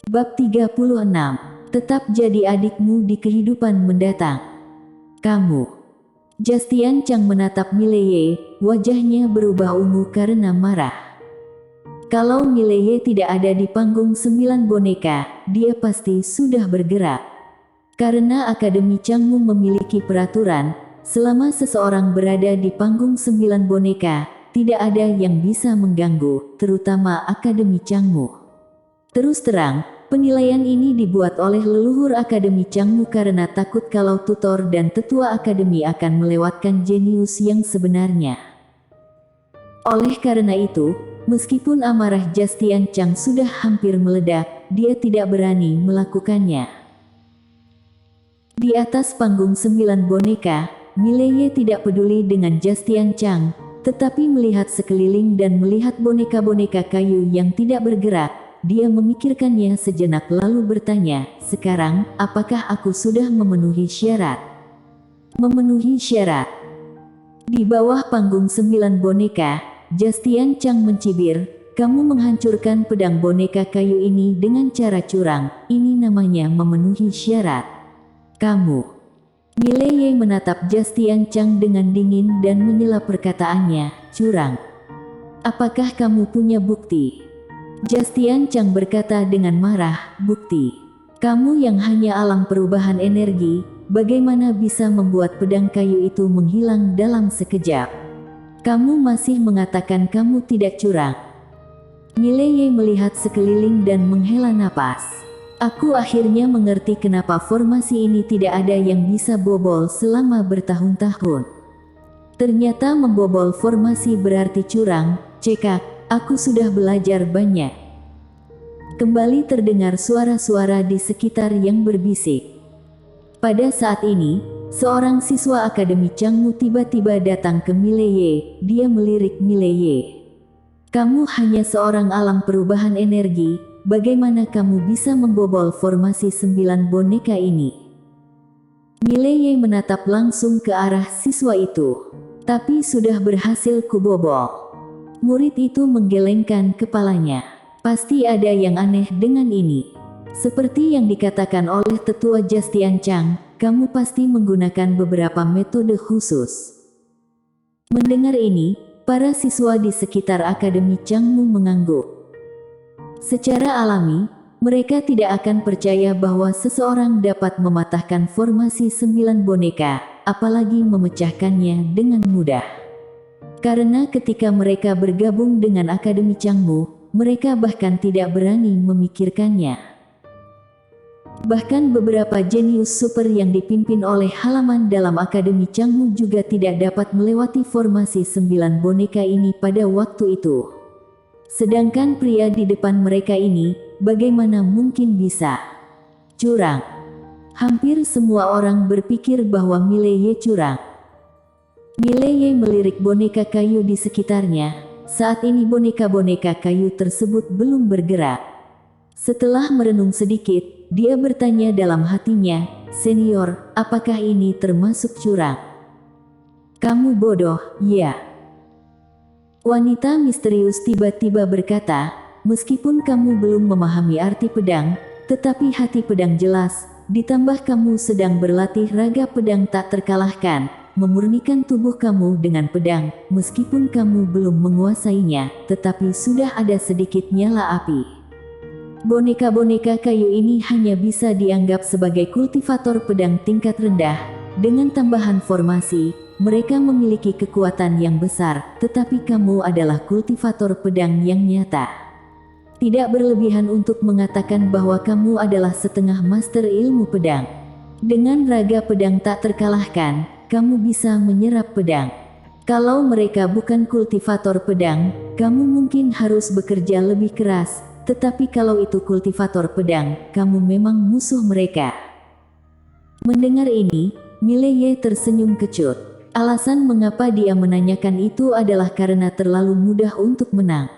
Bab 36. Tetap jadi adikmu di kehidupan mendatang. Kamu. Justian Chang menatap Mileye, wajahnya berubah ungu karena marah. Kalau Mileye tidak ada di panggung 9 boneka, dia pasti sudah bergerak. Karena Akademi Changmu memiliki peraturan, selama seseorang berada di panggung 9 boneka, tidak ada yang bisa mengganggu, terutama Akademi Changmu. Terus terang, penilaian ini dibuat oleh leluhur Akademi Changmu karena takut kalau tutor dan tetua akademi akan melewatkan jenius yang sebenarnya. Oleh karena itu, meskipun amarah Justian Chang sudah hampir meledak, dia tidak berani melakukannya. Di atas panggung 9 boneka, Mileye tidak peduli dengan Justian Chang, tetapi melihat sekeliling dan melihat boneka-boneka kayu yang tidak bergerak. Dia memikirkannya sejenak lalu bertanya, "Sekarang, apakah aku sudah memenuhi syarat?" Memenuhi syarat. Di bawah panggung 9 boneka, Justian Chang mencibir, "Kamu menghancurkan pedang boneka kayu ini dengan cara curang, ini namanya memenuhi syarat." "Kamu." Mileye menatap Justian Chang dengan dingin dan menyela perkataannya, "Curang. Apakah kamu punya bukti?" Justian Chang berkata dengan marah, "Bukti? Kamu yang hanya alam perubahan energi, bagaimana bisa membuat pedang kayu itu menghilang dalam sekejap? Kamu masih mengatakan kamu tidak curang?" Mileye melihat sekeliling dan menghela napas. "Aku akhirnya mengerti kenapa formasi ini tidak ada yang bisa bobol selama bertahun-tahun. Ternyata membobol formasi berarti curang, cekak. Aku sudah belajar banyak." Kembali terdengar suara-suara di sekitar yang berbisik. Pada saat ini, seorang siswa Akademi Changmu tiba-tiba datang ke Mileye. Dia melirik Mileye. "Kamu hanya seorang alam perubahan energi, bagaimana kamu bisa membobol formasi 9 boneka ini?" Mileye menatap langsung ke arah siswa itu. "Tapi sudah berhasil kubobol." Murid itu menggelengkan kepalanya. "Pasti ada yang aneh dengan ini. Seperti yang dikatakan oleh tetua Justian Chang, kamu pasti menggunakan beberapa metode khusus." Mendengar ini, para siswa di sekitar Akademi Changmu mengangguk. Secara alami, mereka tidak akan percaya bahwa seseorang dapat mematahkan formasi 9 boneka, apalagi memecahkannya dengan mudah. Karena ketika mereka bergabung dengan Akademi Changmu, mereka bahkan tidak berani memikirkannya. Bahkan beberapa jenius super yang dipimpin oleh halaman dalam Akademi Changmu juga tidak dapat melewati formasi 9 boneka ini pada waktu itu. Sedangkan pria di depan mereka ini, bagaimana mungkin bisa? Curang. Hampir semua orang berpikir bahwa Mileye curang. Mileye melirik boneka kayu di sekitarnya. Saat ini boneka-boneka kayu tersebut belum bergerak. Setelah merenung sedikit, dia bertanya dalam hatinya, "Senior, apakah ini termasuk curang?" "Kamu bodoh, ya." Wanita misterius tiba-tiba berkata, "Meskipun kamu belum memahami arti pedang, tetapi hati pedang jelas, ditambah kamu sedang berlatih raga pedang tak terkalahkan, memurnikan tubuh kamu dengan pedang, meskipun kamu belum menguasainya, tetapi sudah ada sedikit nyala api." Boneka-boneka kayu ini hanya bisa dianggap sebagai kultivator pedang tingkat rendah. Dengan tambahan formasi, mereka memiliki kekuatan yang besar, tetapi kamu adalah kultivator pedang yang nyata. Tidak berlebihan untuk mengatakan bahwa kamu adalah setengah master ilmu pedang. Dengan raga pedang tak terkalahkan, kamu bisa menyerap pedang. Kalau mereka bukan kultivator pedang, kamu mungkin harus bekerja lebih keras, tetapi kalau itu kultivator pedang, kamu memang musuh mereka. Mendengar ini, Mileye tersenyum kecut. Alasan mengapa dia menanyakan itu adalah karena terlalu mudah untuk menang.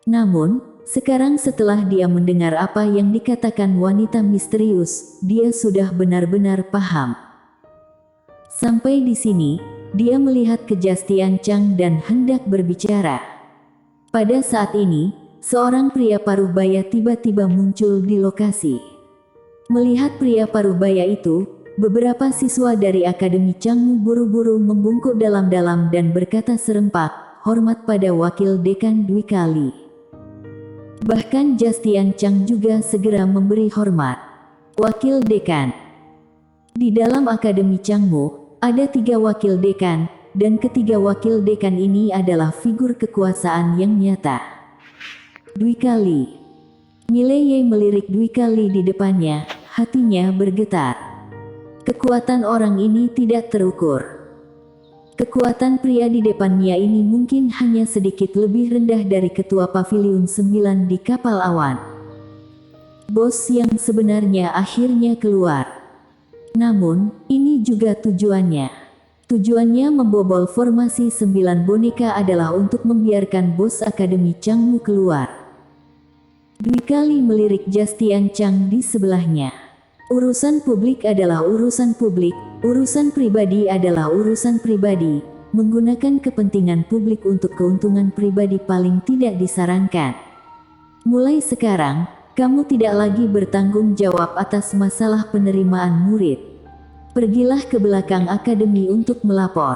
Namun, sekarang setelah dia mendengar apa yang dikatakan wanita misterius, dia sudah benar-benar paham. Sampai di sini, dia melihat ke Justian Chang dan hendak berbicara. Pada saat ini, seorang pria parubaya tiba-tiba muncul di lokasi. Melihat pria parubaya itu, beberapa siswa dari Akademi Changmu buru-buru membungkuk dalam-dalam dan berkata serempak, "Hormat pada Wakil Dekan Dwi Kali." Bahkan Jastian Chang juga segera memberi hormat. Wakil Dekan. Di dalam Akademi Changmu, ada 3 wakil dekan, dan ketiga wakil dekan ini adalah figur kekuasaan yang nyata. Dwi Kali. Mileye melirik Dwi Kali di depannya, hatinya bergetar. Kekuatan orang ini tidak terukur. Kekuatan pria di depannya ini mungkin hanya sedikit lebih rendah dari ketua Paviliun 9 di kapal awan. Bos yang sebenarnya akhirnya keluar. Namun, ini juga tujuannya. Tujuannya membobol formasi 9 boneka adalah untuk membiarkan bos Akademi Changmu keluar. Dwi Kali melirik Jastian Chang di sebelahnya. Urusan publik adalah urusan publik, urusan pribadi adalah urusan pribadi. Menggunakan kepentingan publik untuk keuntungan pribadi paling tidak disarankan. Mulai sekarang, kamu tidak lagi bertanggung jawab atas masalah penerimaan murid. Pergilah ke belakang akademi untuk melapor.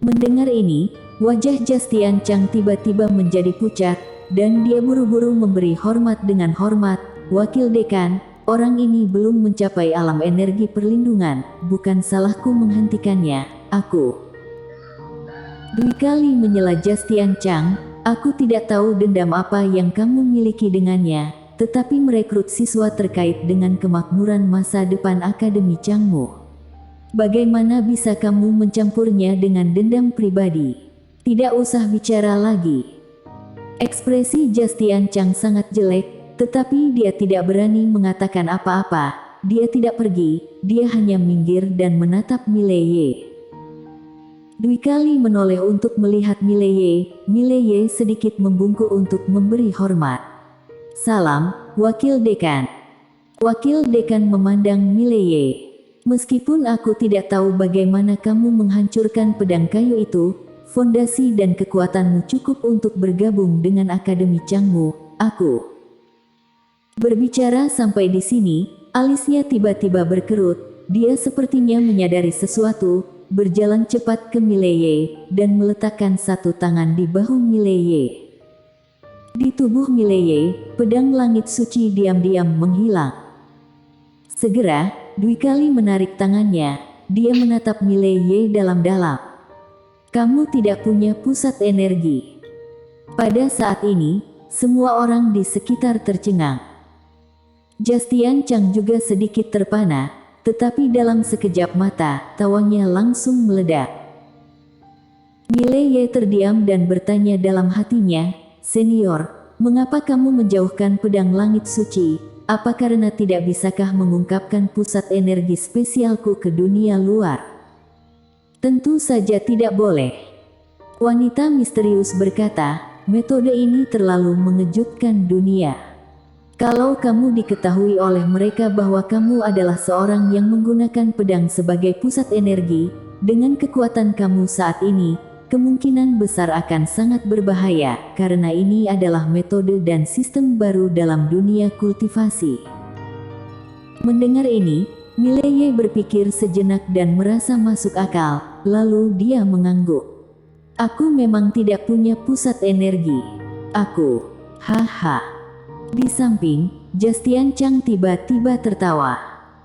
Mendengar ini, wajah Jastian Chang tiba-tiba menjadi pucat, dan dia buru-buru memberi hormat dengan hormat. "Wakil Dekan, orang ini belum mencapai alam energi perlindungan, bukan salahku menghentikannya, aku." Dwi Kali menyela Jastian Chang, "Aku tidak tahu dendam apa yang kamu miliki dengannya, tetapi merekrut siswa terkait dengan kemakmuran masa depan Akademi Changmu. Bagaimana bisa kamu mencampurnya dengan dendam pribadi? Tidak usah bicara lagi." Ekspresi Jastian Chang sangat jelek, tetapi dia tidak berani mengatakan apa-apa. Dia tidak pergi, dia hanya minggir dan menatap Mileye. Dwi Kali menoleh untuk melihat Mileye. Mileye sedikit membungkuk untuk memberi hormat. "Salam, Wakil Dekan." Wakil Dekan memandang Mileye. "Meskipun aku tidak tahu bagaimana kamu menghancurkan pedang kayu itu, fondasi dan kekuatanmu cukup untuk bergabung dengan Akademi Changmu. Aku..." Berbicara sampai di sini, alisnya tiba-tiba berkerut. Dia sepertinya menyadari sesuatu, berjalan cepat ke Mileye, dan meletakkan satu tangan di bahu Mileye. Di tubuh Mileye, pedang langit suci diam-diam menghilang. Segera, Dwi Kali menarik tangannya. Dia menatap Mileye dalam-dalam. "Kamu tidak punya pusat energi." Pada saat ini, semua orang di sekitar tercengang. Jastian Chang juga sedikit terpana, tetapi dalam sekejap mata, tawanya langsung meledak. Mileye terdiam dan bertanya dalam hatinya, "Senior, mengapa kamu menjauhkan pedang langit suci? Apa karena tidak bisakah mengungkapkan pusat energi spesialku ke dunia luar?" "Tentu saja tidak boleh." Wanita misterius berkata, "Metode ini terlalu mengejutkan dunia. Kalau kamu diketahui oleh mereka bahwa kamu adalah seorang yang menggunakan pedang sebagai pusat energi, dengan kekuatan kamu saat ini, kemungkinan besar akan sangat berbahaya, karena ini adalah metode dan sistem baru dalam dunia kultivasi." Mendengar ini, Mileye berpikir sejenak dan merasa masuk akal, lalu dia mengangguk. "Aku memang tidak punya pusat energi. Aku, haha." Di samping, Jastian Chang tiba-tiba tertawa.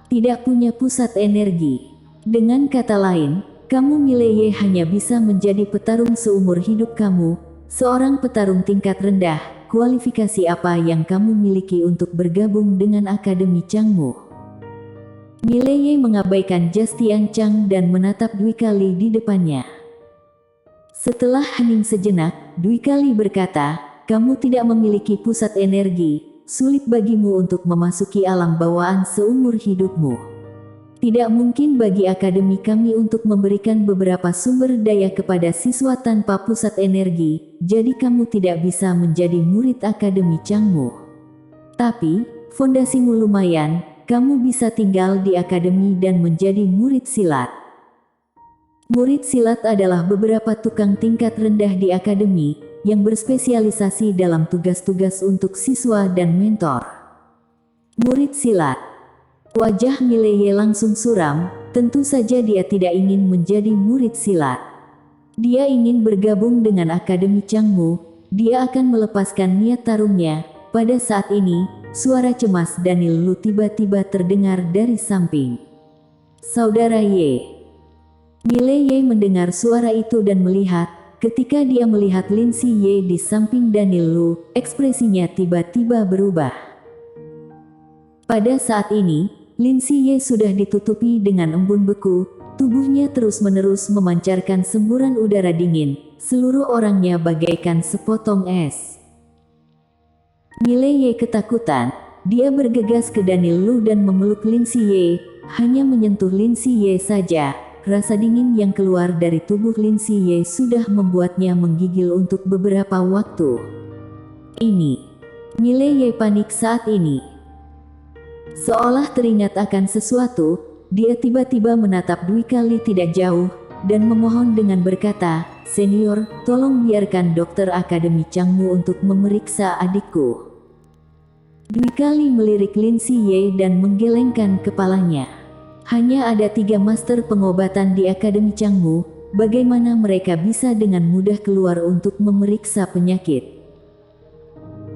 "Tidak punya pusat energi. Dengan kata lain, kamu Mileye hanya bisa menjadi petarung seumur hidup kamu, seorang petarung tingkat rendah. Kualifikasi apa yang kamu miliki untuk bergabung dengan Akademi Changmu?" Mileye mengabaikan Jastian Chang dan menatap Dwi Kali di depannya. Setelah hening sejenak, Dwi Kali berkata, "Kamu tidak memiliki pusat energi, sulit bagimu untuk memasuki alam bawaan seumur hidupmu. Tidak mungkin bagi akademi kami untuk memberikan beberapa sumber daya kepada siswa tanpa pusat energi, jadi kamu tidak bisa menjadi murid Akademi Changmu. Tapi, fondasimu lumayan, kamu bisa tinggal di akademi dan menjadi murid silat." Murid silat adalah beberapa tukang tingkat rendah di akademi. yang berspesialisasi dalam tugas-tugas untuk siswa dan mentor. Murid silat. Wajah Mileye langsung suram, tentu saja dia tidak ingin menjadi murid silat. Dia ingin bergabung dengan Akademi Changmu, dia akan melepaskan niat tarungnya. Pada saat ini, suara cemas Daniel Lu tiba-tiba terdengar dari samping. Saudara Ye. Mileye mendengar suara itu dan melihat, ketika dia melihat Lin Si Ye di samping Daniel Lu, ekspresinya tiba-tiba berubah. Pada saat ini, Lin Si Ye sudah ditutupi dengan embun beku, tubuhnya terus-menerus memancarkan semburan udara dingin, seluruh orangnya bagaikan sepotong es. Mileye ketakutan, dia bergegas ke Daniel Lu dan memeluk Lin Si Ye, hanya menyentuh Lin Si Ye saja. Rasa dingin yang keluar dari tubuh Lin Si Ye sudah membuatnya menggigil untuk beberapa waktu. Mileye panik saat ini. Seolah teringat akan sesuatu, dia tiba-tiba menatap Dwi Kali tidak jauh, dan memohon dengan berkata, "Senior, tolong biarkan dokter Akademi Changmu untuk memeriksa adikku." Dwi Kali melirik Lin Si Ye dan menggelengkan kepalanya. Hanya ada 3 master pengobatan di Akademi Changmu, bagaimana mereka bisa dengan mudah keluar untuk memeriksa penyakit?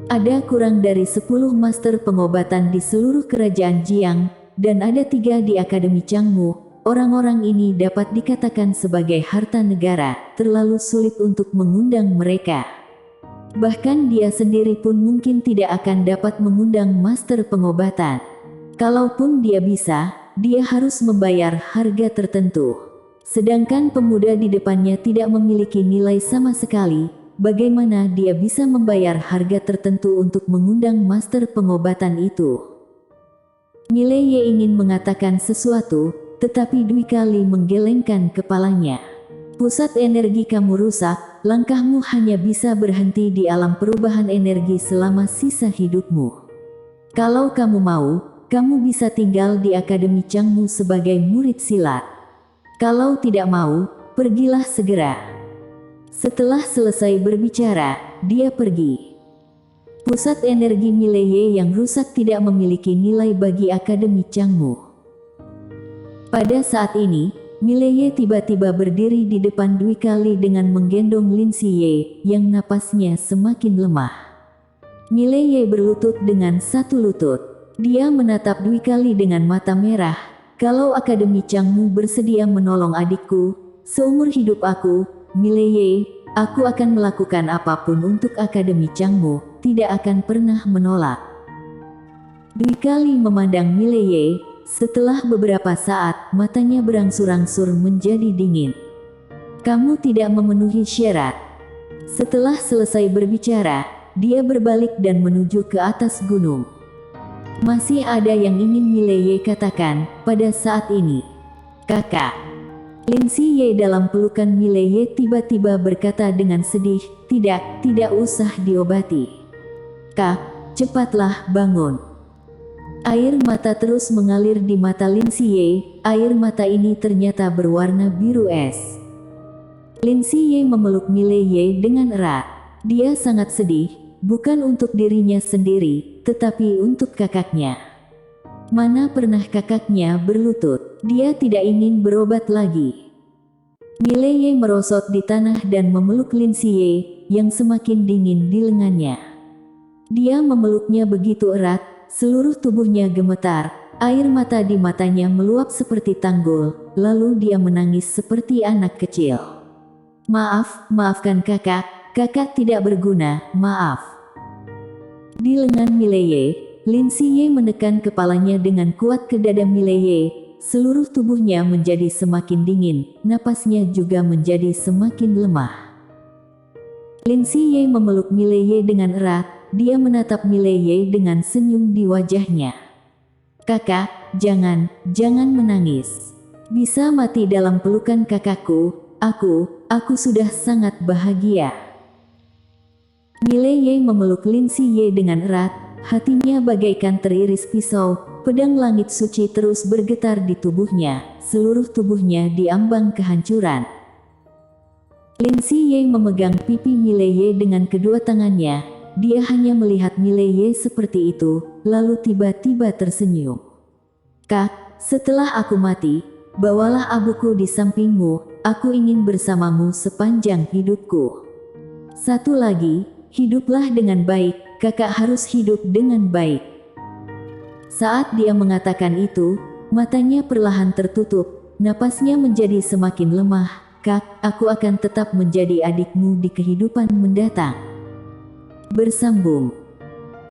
Ada kurang dari 10 master pengobatan di seluruh kerajaan Jiang, dan ada 3 di Akademi Changmu. Orang-orang ini dapat dikatakan sebagai harta negara, terlalu sulit untuk mengundang mereka. Bahkan dia sendiri pun mungkin tidak akan dapat mengundang master pengobatan. Kalaupun dia bisa, dia harus membayar harga tertentu. Sedangkan pemuda di depannya tidak memiliki nilai sama sekali, bagaimana dia bisa membayar harga tertentu untuk mengundang master pengobatan itu? Mileye ingin mengatakan sesuatu, tetapi Dwi Kali menggelengkan kepalanya. Pusat energi kamu rusak, langkahmu hanya bisa berhenti di alam perubahan energi selama sisa hidupmu. Kalau kamu mau, kamu bisa tinggal di Akademi Changmu sebagai murid silat. Kalau tidak mau, pergilah segera. Setelah selesai berbicara, dia pergi. Pusat energi Mileye yang rusak tidak memiliki nilai bagi Akademi Changmu. Pada saat ini, Mileye tiba-tiba berdiri di depan Dwi Kali dengan menggendong Lin Si Ye, yang napasnya semakin lemah. Mileye berlutut dengan satu lutut. Dia menatap Dwi Kali dengan mata merah. Kalau Akademi Changmu bersedia menolong adikku, seumur hidup aku, Mileye, aku akan melakukan apapun untuk Akademi Changmu, tidak akan pernah menolak. Dwi Kali memandang Mileye. Setelah beberapa saat, matanya berangsur-angsur menjadi dingin. Kamu tidak memenuhi syarat. Setelah selesai berbicara, dia berbalik dan menuju ke atas gunung. Masih ada yang ingin Mileye katakan pada saat ini. Kakak. Lin Si Ye dalam pelukan Mileye tiba-tiba berkata dengan sedih, tidak usah diobati. Kak, cepatlah bangun. Air mata terus mengalir di mata Lin Si Ye, air mata ini ternyata berwarna biru es. Lin Si Ye memeluk Mileye dengan erat. Dia sangat sedih, bukan untuk dirinya sendiri, tetapi untuk kakaknya. Mana pernah kakaknya berlutut, dia tidak ingin berobat lagi. Mileye merosot di tanah dan memeluk Lin Si Ye, yang semakin dingin di lengannya. Dia memeluknya begitu erat, seluruh tubuhnya gemetar, air mata di matanya meluap seperti tanggul, lalu dia menangis seperti anak kecil. Maafkan kakak tidak berguna, maaf. Di lengan Mileye, Lin Si Ye menekan kepalanya dengan kuat ke dada Mileye, seluruh tubuhnya menjadi semakin dingin, napasnya juga menjadi semakin lemah. Lin Si Ye memeluk Mileye dengan erat. Dia menatap Mileye dengan senyum di wajahnya. Kakak, jangan menangis. Bisa mati dalam pelukan kakakku, aku sudah sangat bahagia. Mileye memeluk Lin Si Ye dengan erat, hatinya bagaikan teriris pisau, pedang langit suci terus bergetar di tubuhnya, seluruh tubuhnya diambang kehancuran. Lin Siye memegang pipi Mileye dengan kedua tangannya. Dia hanya melihat Mileye seperti itu, lalu tiba-tiba tersenyum. Kak, setelah aku mati, bawalah abuku di sampingmu, aku ingin bersamamu sepanjang hidupku. Satu lagi, hiduplah dengan baik, kakak harus hidup dengan baik. Saat dia mengatakan itu, matanya perlahan tertutup, napasnya menjadi semakin lemah. Kak, aku akan tetap menjadi adikmu di kehidupan mendatang. Bersambung.